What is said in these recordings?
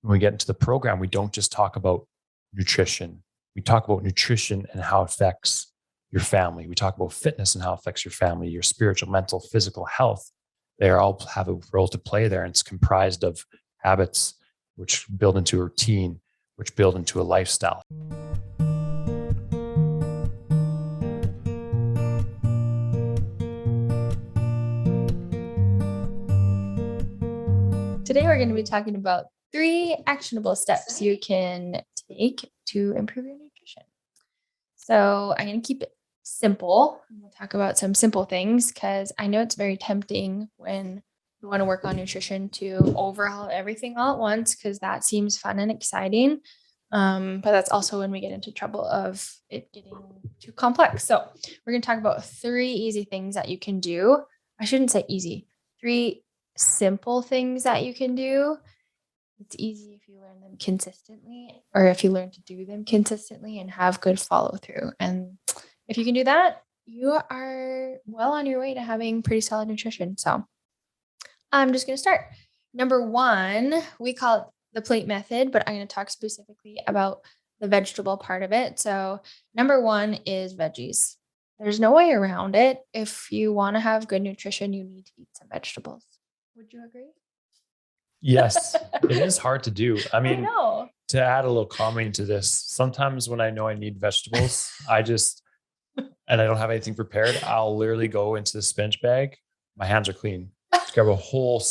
when we get into the program, we don't just talk about nutrition. We talk about nutrition and how it affects your family. We talk about fitness and how it affects your family, your spiritual, mental, physical health. They all have a role to play there. And it's comprised of habits, which build into a routine, which build into a lifestyle. Today, we're going to be talking about 3 actionable steps you can take to improve your nutrition. So I'm going to keep it simple. We'll talk about some simple things because I know it's very tempting when you want to work on nutrition to overhaul everything all at once because that seems fun and exciting. But that's also when we get into trouble of it getting too complex. So we're going to talk about 3 easy things that you can do. I shouldn't say easy. 3 simple things that you can do. It's easy if you learn them consistently, or if you learn to do them consistently and have good follow through. And if you can do that, you are well on your way to having pretty solid nutrition. So I'm just going to start. Number 1, we call it the plate method, but I'm going to talk specifically about the vegetable part of it. So number 1 is veggies. There's no way around it. If you want to have good nutrition, you need to eat some vegetables. Would you agree? Yes, it is hard to do. I mean, know. To add a little comment to this, sometimes when I know I need vegetables, and I don't have anything prepared, I'll literally go into the spinach bag. My hands are clean. Just grab a whole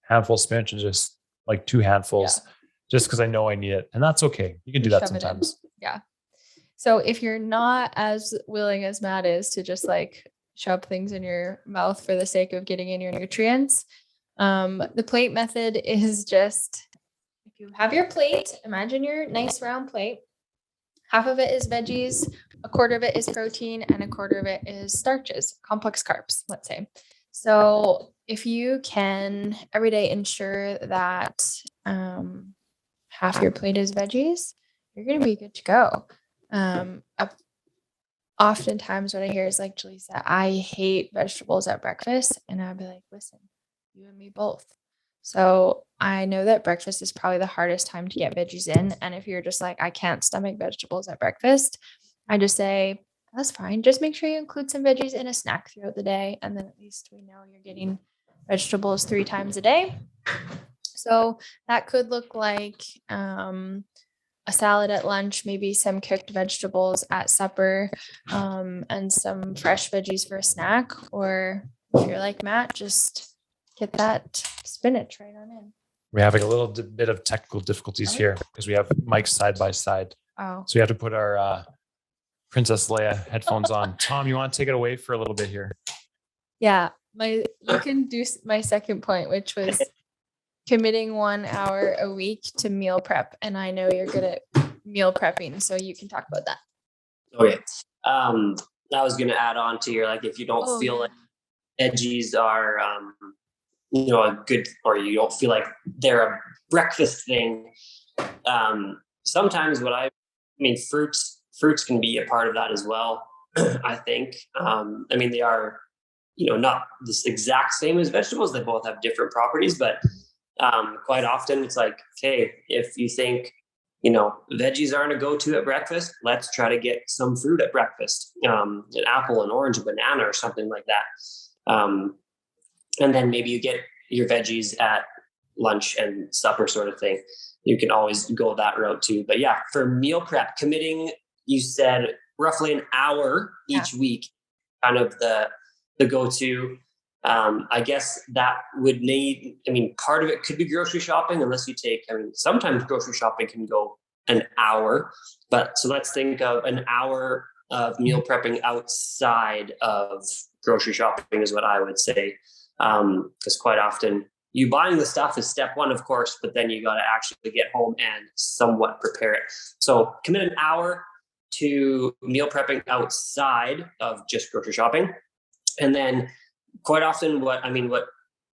handful of spinach and just like 2 handfuls, just because I know I need it. And that's okay. You can do that sometimes. Yeah. So if you're not as willing as Matt is to just like shove things in your mouth for the sake of getting in your nutrients, the plate method is just, if you have your plate, imagine your nice round plate. Half of it is veggies, a quarter of it is protein, and a quarter of it is starches, complex carbs, let's say. So if you can every day ensure that half your plate is veggies, you're going to be good to go. Oftentimes what I hear is like, Jilisa, I hate vegetables at breakfast. And I'd be like, listen, you and me both. So I know that breakfast is probably the hardest time to get veggies in. And if you're just like, I can't stomach vegetables at breakfast, I just say, that's fine. Just make sure you include some veggies in a snack throughout the day. And then at least we know you're getting vegetables 3 times a day. So that could look like a salad at lunch, maybe some cooked vegetables at supper, and some fresh veggies for a snack. Or if you're like Matt, just get that spinach right on in. We're having a little bit of technical difficulties here because we have mics side by side. Oh. So we have to put our Princess Leia headphones on. Tom, you want to take it away for a little bit here? Yeah, you can do my second point, which was committing 1 hour a week to meal prep. And I know you're good at meal prepping, so you can talk about that. Okay. I was going to add on to your, like, if you don't feel like veggies are, a good, or you don't feel like they're a breakfast thing. Sometimes fruits can be a part of that as well. I think, they are, not this exact same as vegetables. They both have different properties, but quite often it's like, okay, if you think, veggies aren't a go-to at breakfast, let's try to get some fruit at breakfast, an apple, an orange, a banana, or something like that. And then maybe you get your veggies at lunch and supper sort of thing. You can always go that route too. But yeah, for meal prep, committing, you said roughly an hour each week, kind of the go-to. I guess that would need, part of it could be grocery shopping, unless you take, sometimes grocery shopping can go an hour, but so let's think of an hour of meal prepping outside of grocery shopping is what I would say. Because quite often you buying the stuff is step 1, of course, but then you got to actually get home and somewhat prepare it. So commit an hour to meal prepping outside of just grocery shopping. And then quite often what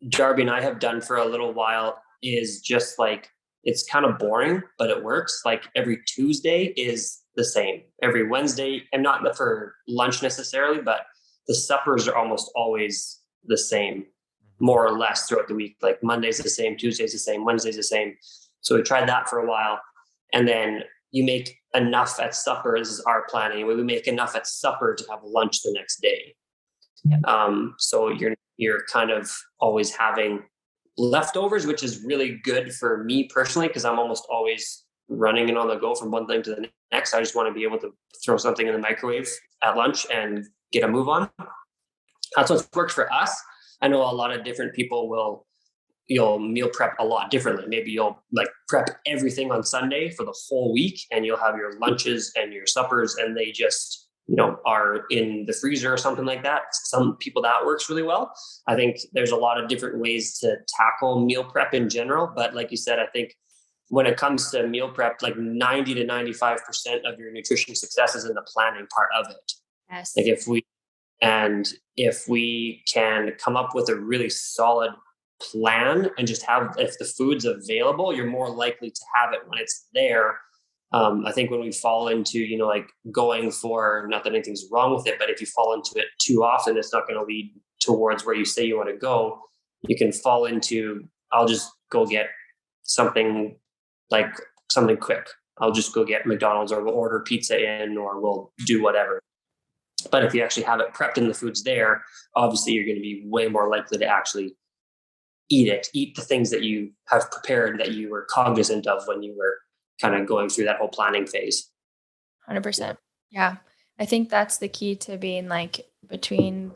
Darby and I have done for a little while is just like, it's kind of boring, but it works. Like every Tuesday is the same. Every Wednesday, and not for lunch necessarily, but the suppers are almost always the same, more or less throughout the week. Like Monday's the same, Tuesday's the same, Wednesday's the same. So we tried that for a while. And then you make enough at supper, this is our plan anyway. We make enough at supper to have lunch the next day. So you're kind of always having leftovers, which is really good for me personally, because I'm almost always running and on the go from one thing to the next. I just want to be able to throw something in the microwave at lunch and get a move on. That's what's worked for us. I know a lot of different people you'll meal prep a lot differently. Maybe you'll like prep everything on Sunday for the whole week, and you'll have your lunches and your suppers, and they just, are in the freezer or something like that. Some people that works really well. I think there's a lot of different ways to tackle meal prep in general. But like you said, I think when it comes to meal prep, like 90 to 95% of your nutrition success is in the planning part of it. Yes. Like if we can come up with a really solid plan and just if the food's available, you're more likely to have it when it's there. I think when we fall into, like going for, not that anything's wrong with it, but if you fall into it too often, it's not going to lead towards where you say you want to go. You can fall into, I'll just go get something quick. I'll just go get McDonald's, or we'll order pizza in, or we'll do whatever. But if you actually have it prepped and the food's there, obviously you're going to be way more likely to actually eat the things that you have prepared, that you were cognizant of when you were kind of going through that whole planning phase. 100%. Yeah. I think that's the key to being like between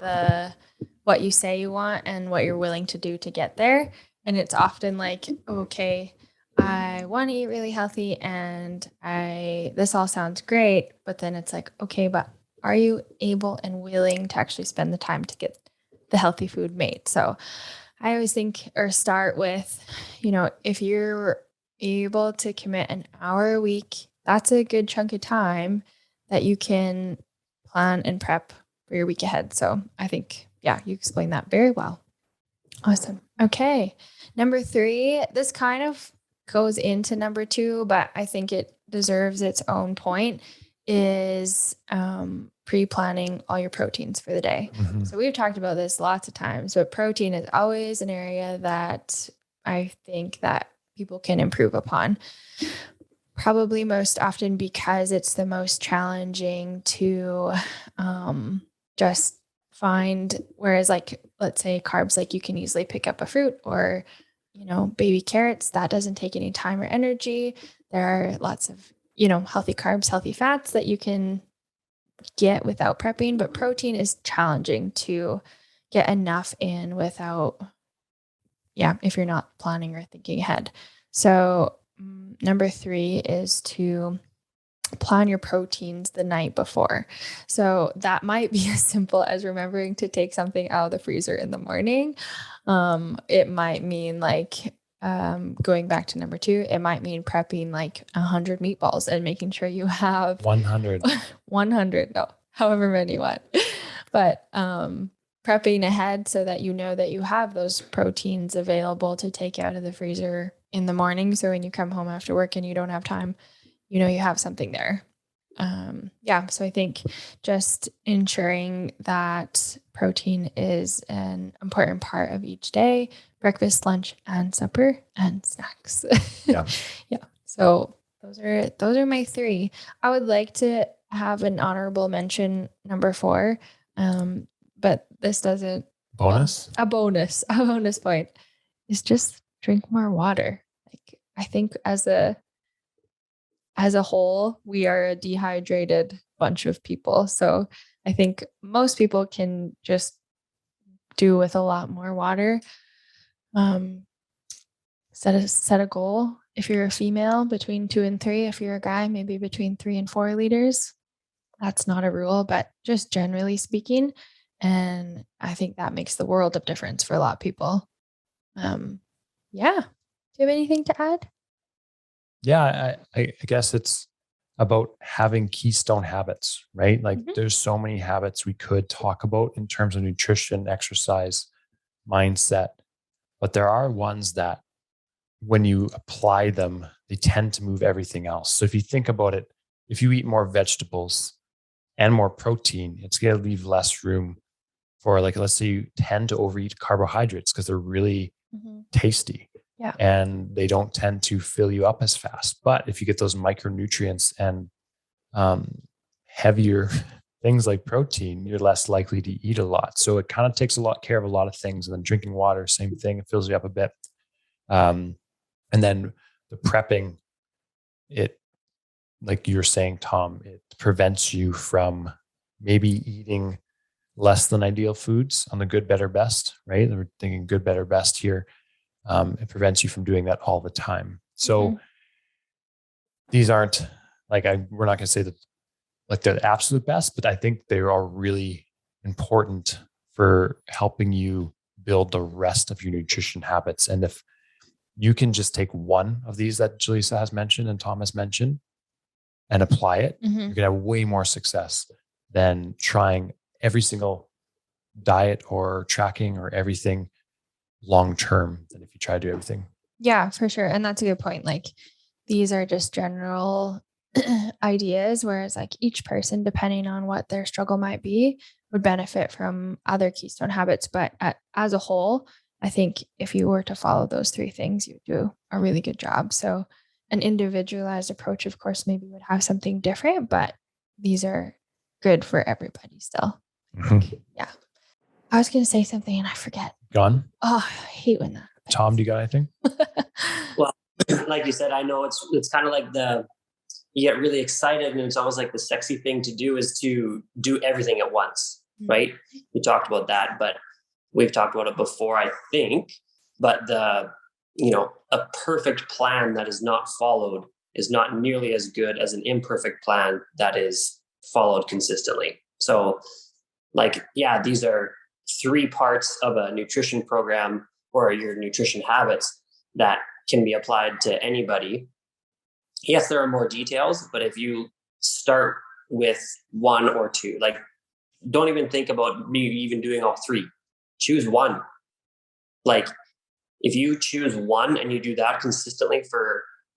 what you say you want and what you're willing to do to get there. And it's often like, okay, I want to eat really healthy and this all sounds great, but then it's like, okay, but are you able and willing to actually spend the time to get the healthy food made? So I always think, or start with, if you're able to commit an hour a week, that's a good chunk of time that you can plan and prep for your week ahead. So I think, yeah, you explained that very well. Awesome. Okay. Number 3, this kind of goes into number 2, but I think it deserves its own point, is pre-planning all your proteins for the day. Mm-hmm. So we've talked about this lots of times, but protein is always an area that I think that people can improve upon. Probably most often because it's the most challenging to just find. Whereas like, let's say carbs, like you can easily pick up a fruit or, baby carrots. That doesn't take any time or energy. There are lots of, healthy carbs, healthy fats that you can get without prepping, but protein is challenging to get enough in without, if you're not planning or thinking ahead. So number 3 is to plan your proteins the night before. So that might be as simple as remembering to take something out of the freezer in the morning. It might mean like, going back to number 2, it might mean prepping like 100 meatballs and making sure you have 100, however many you want, but, prepping ahead so that that you have those proteins available to take out of the freezer in the morning. So when you come home after work and you don't have time, you have something there. So I think just ensuring that protein is an important part of each day, breakfast, lunch, and supper, and snacks. Yeah. So those are my 3. I would like to have an honorable mention, number 4. But this doesn't. A bonus point is just drink more water. Like, I think as a whole, we are a dehydrated bunch of people. So I think most people can just do with a lot more water. Set a goal. If you're a female, between 2 and 3. If you're a guy, maybe between 3 and 4 liters. That's not a rule, but just generally speaking. And I think that makes the world of difference for a lot of people. Do you have anything to add? Yeah, I guess it's about having keystone habits, right? Like there's so many habits we could talk about in terms of nutrition, exercise, mindset, but there are ones that when you apply them, they tend to move everything else. So if you think about it, if you eat more vegetables and more protein, it's going to leave less room for, like, let's say you tend to overeat carbohydrates because they're really tasty. Yeah. and they don't tend to fill you up as fast. But if you get those micronutrients and heavier things like protein, you're less likely to eat a lot. So it kind of takes a lot care of a lot of things. And then drinking water, same thing, it fills you up a bit. And then the prepping, it, like you're saying, Tom, it prevents you from maybe eating less than ideal foods on the good, better, best, right? We're thinking good, better, best here. It prevents you from doing that all the time. So these aren't like, we're not going to say that like they're the absolute best, but I think they are really important for helping you build the rest of your nutrition habits. And if you can just take one of these that Jilisa has mentioned and Tom has mentioned and apply it, you're going to have way more success than trying every single diet or tracking or everything long term than if you try to do everything. Yeah, for sure. And that's a good point. Like these are just general ideas, whereas like each person, depending on what their struggle might be, would benefit from other Keystone habits. But as a whole, I think if you were to follow those three things, you do a really good job. So an individualized approach, of course, maybe would have something different, but these are good for everybody still. Yeah. I was going to say something and I forget. Gone? Oh, I hate when that happens. Tom, do you got anything? Well, like you said, I know it's kind of like you get really excited and it's almost like the sexy thing to do is to do everything at once, right? We talked about that, but we've talked about it before, I think. But a perfect plan that is not followed is not nearly as good as an imperfect plan that is followed consistently. So these are 3 parts of a nutrition program or your nutrition habits that can be applied to anybody. Yes, there are more details, but if you start with 1 or 2, like don't even think about me even doing all 3. Choose 1. Like if you choose 1 and you do that consistently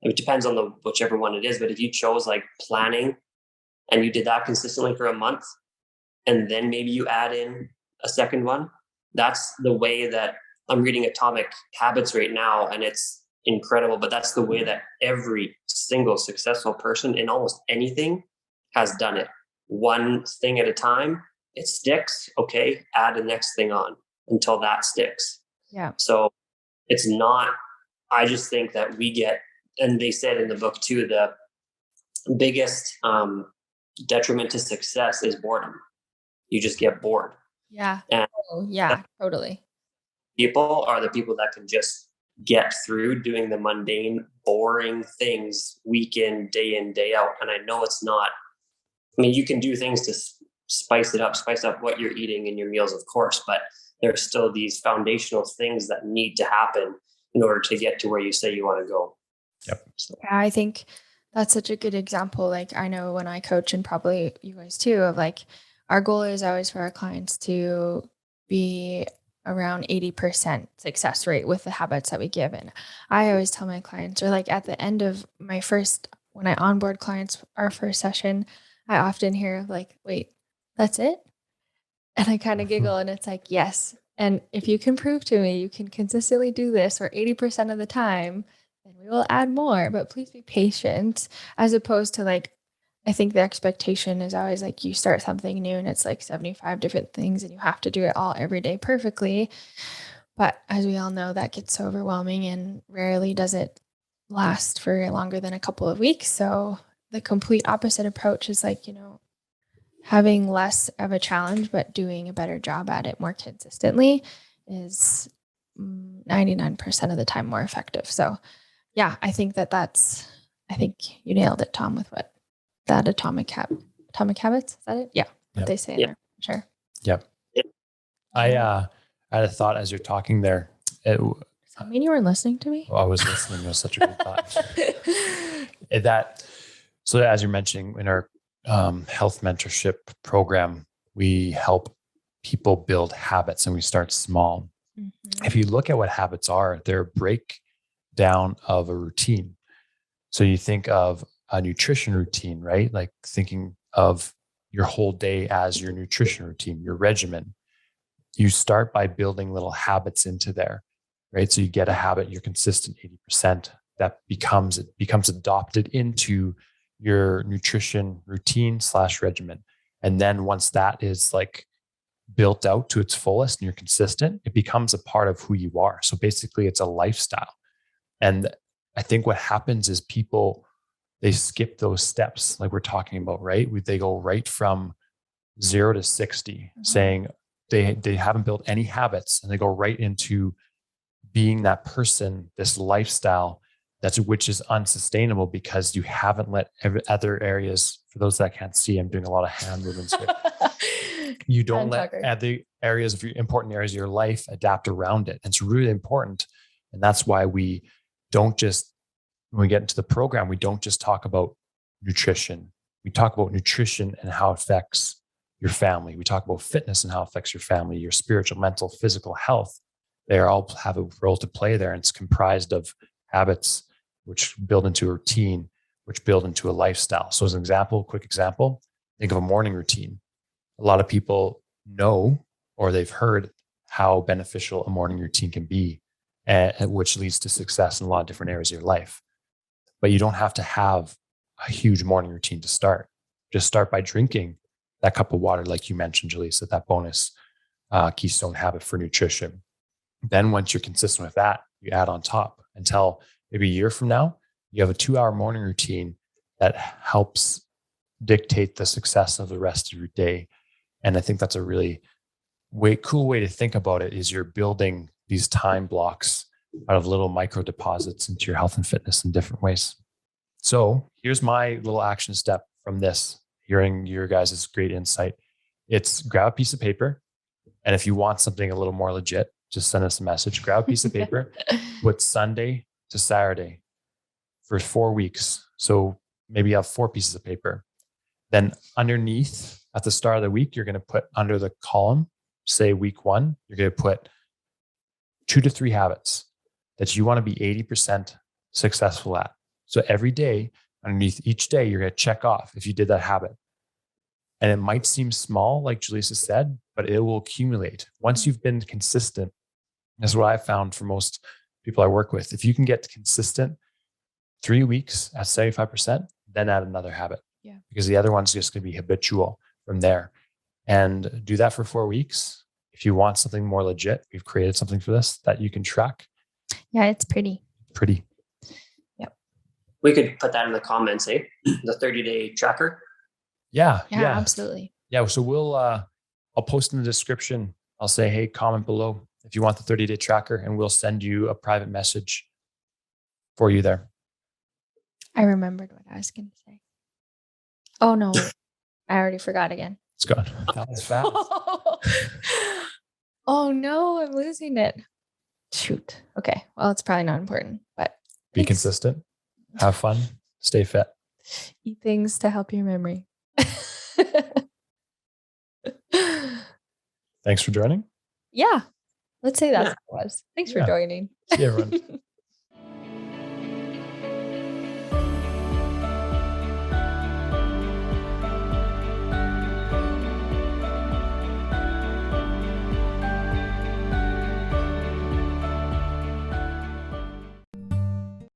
it depends on whichever one it is, but if you chose like planning and you did that consistently for a month, and then maybe you add in a second one, that's the way that I'm reading Atomic Habits right now. And it's incredible, but that's the way that every single successful person in almost anything has done it. One thing at a time, it sticks. Okay. Add the next thing on until that sticks. Yeah. So it's not, I just think that we get, and they said in the book too, the biggest detriment to success is boredom. You just get bored. Yeah. And totally. People are the people that can just get through doing the mundane, boring things week in, day out. And I know it's not, you can do things to spice up what you're eating in your meals, of course, but there's still these foundational things that need to happen in order to get to where you say you want to go. Yep. So. Yeah, I think that's such a good example. Like I know when I coach, and probably you guys too, of like our goal is always for our clients to be around 80% success rate with the habits that we give. And I always tell my clients, or like at the end of when I onboard clients, our first session, I often hear like, wait, that's it? And I kind of giggle and it's like, yes. And if you can prove to me you can consistently do this for 80% of the time, then we will add more. But please be patient, as opposed to like, I think the expectation is always like you start something new and it's like 75 different things and you have to do it all every day perfectly. But as we all know, that gets so overwhelming and rarely does it last for longer than a couple of weeks. So the complete opposite approach is like, having less of a challenge, but doing a better job at it more consistently is 99% of the time more effective. So yeah, I think I think you nailed it, Tom, with what that atomic habits, is that it? Yeah. What they say in there. Sure. Yep. I had a thought as you're talking there. Does that mean you weren't listening to me? I was listening. It was such a good thought. So as you're mentioning in our health mentorship program, we help people build habits and we start small. Mm-hmm. If you look at what habits are, they're a breakdown of a routine. So you think of a nutrition routine, right? Like thinking of your whole day as your nutrition routine, your regimen. You start by building little habits into there. right? So you get a habit, you're consistent 80%, that becomes adopted into your nutrition routine / regimen. And then once that is like built out to its fullest and you're consistent, it becomes a part of who you are. So basically it's a lifestyle. And I think what happens is people, they skip those steps like we're talking about, right? They go right from 0 to 60, saying they haven't built any habits, and they go right into being that person, this lifestyle which is unsustainable because you haven't let other areas, for those that can't see, I'm doing a lot of hand movements here. You don't let other areas of important areas of your life adapt around it. And it's really important. And that's why we don't just, when we get into the program, we don't just talk about nutrition. We talk about nutrition and how it affects your family. We talk about fitness and how it affects your family, your spiritual, mental, physical health. They all have a role to play there. And it's comprised of habits, which build into a routine, which build into a lifestyle. So as an example, quick example, think of a morning routine. A lot of people know, or they've heard how beneficial a morning routine can be, which leads to success in a lot of different areas of your life. But you don't have to have a huge morning routine to start. Just start by drinking that cup of water, like you mentioned, Jilisa, that bonus Keystone habit for nutrition. Then once you're consistent with that, you add on top until maybe a year from now, you have a 2-hour morning routine that helps dictate the success of the rest of your day. And I think that's a really cool way to think about it, is you're building these time blocks out of little micro deposits into your health and fitness in different ways. So here's my little action step from this, hearing your guys' great insight. It's grab a piece of paper. And if you want something a little more legit, just send us a message. Grab a piece of paper, put Sunday to Saturday for 4 weeks. So maybe you have 4 pieces of paper. Then underneath, at the start of the week, you're going to put under the column, say week 1, you're going to put 2 to 3 habits that you want to be 80% successful at. So every day, underneath each day, you're going to check off if you did that habit. And it might seem small, like Jilisa said, but it will accumulate. Once you've been consistent, that's what I found for most people I work with. If you can get consistent 3 weeks at 75%, then add another habit. Yeah. Because the other one's just going to be habitual from there. And do that for 4 weeks. If you want something more legit, we've created something for this that you can track. Yeah, it's pretty. Yep. We could put that in the comments, eh? The 30-day tracker. Yeah, absolutely. Yeah, so I'll post in the description. I'll say, hey, comment below if you want the 30-day tracker, and we'll send you a private message for you there. I remembered what I was going to say. Oh, no. I already forgot again. It's gone. That was fast. Oh, no. I'm losing it. Shoot. Okay. Well, it's probably not important, but be consistent. Have fun. Stay fit. Eat things to help your memory. Thanks for joining. Yeah. Let's say that's what it was. Thanks for joining. See you, everyone.